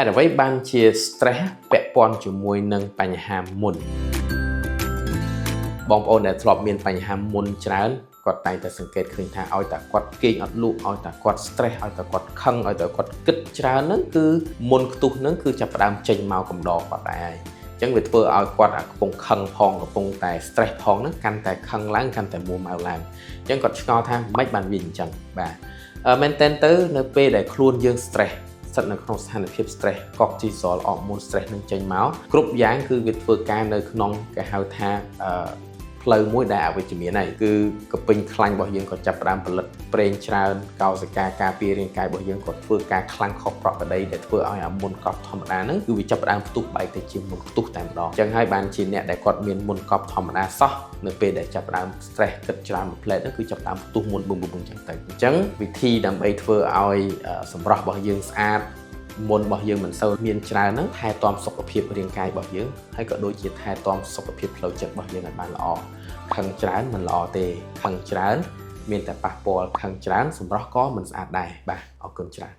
ហើយអ្វីបានជា stress ពាក់ព័ន្ធជាមួយនឹងបញ្ហាមុនបងប្អូនដែលធ្លាប់មានបញ្ហាមុនច្រើនគាត់តែងតែសង្កេតឃើញថាឲ្យតែគាត់គេងអត់លក់ឲ្យតែគាត់ stress ឲ្យតែគាត់ខឹងឲ្យតែគាត់គិតច្រើនហ្នឹងគឺមុនខ្ទុះហ្នឹងគឺចាប់ផ្ដើមចេញមកកំដរគាត់ដែរអញ្ចឹងវាធ្វើឲ្យគាត់កំពុងខឹងផងកំពុងតែ stress ផងហ្នឹងកាន់តែខឹងឡើងកាន់តែមួម៉ៅឡើងអញ្ចឹងគាត់ឆ្ងល់ថាមិនបានវាអញ្ចឹងបាទមែនតើទៅនៅពេលដែលខ្លួនយើង stress ស្ថិតនៅក្នុងស្ថានភាព stress cortisol អរម៉ូន stress នឹងចេញមកគ្រប់យ៉ាងគឺវាធ្វើការនៅក្នុងគេហៅថាផ្លូវមួយដែលអវិជ្ជមានហើយគឺកពេញខ្លាញ់របស់យើងក៏ចាប់ផ្ដើមផលិតប្រេងច្រើនកោសិកាការពាររាងកាយរបស់យើងក៏ធ្វើការខ្លាំងខុសប្រក្រតីដែលធ្វើឲ្យអាមុនកប់ធម្មតាហ្នឹងគឺវាចាប់ផ្ដើមផ្ទុះបែកទៅជាមុនផ្ទុះតែម្ដងអញ្ចឹងហើយបានជាអ្នកដែលគាត់មានមុនកប់ធម្មតាសោះនៅពេលដែលចាប់ផ្ដើម stress គិតច្រើនមួយផ្លែតហ្នឹងគឺចាប់ផ្ដើមផ្ទុះមុនប៊ុំអញ្ចឹងទៅអញ្ចឹងវិធីដើម្បីធ្វើឲ្យសម្រស់របស់យើងស្អាតមុនរបស់យើងមិនសូវមានច្រើនហ្នឹងថែទាំសុខភាពរាងកាយរបស់យើងហើយក៏ដូចជាថែទាំសុខភាពផ្លូវចិត្តរបស់យើងឲ្យបានល្អខឹងច្រើនមិនល្អទេខឹងច្រើនមានតែប៉ះពាល់ខឹងច្រើនសម្រស់ក៏មិនស្អាតដែរបាទអរគុណច្រើន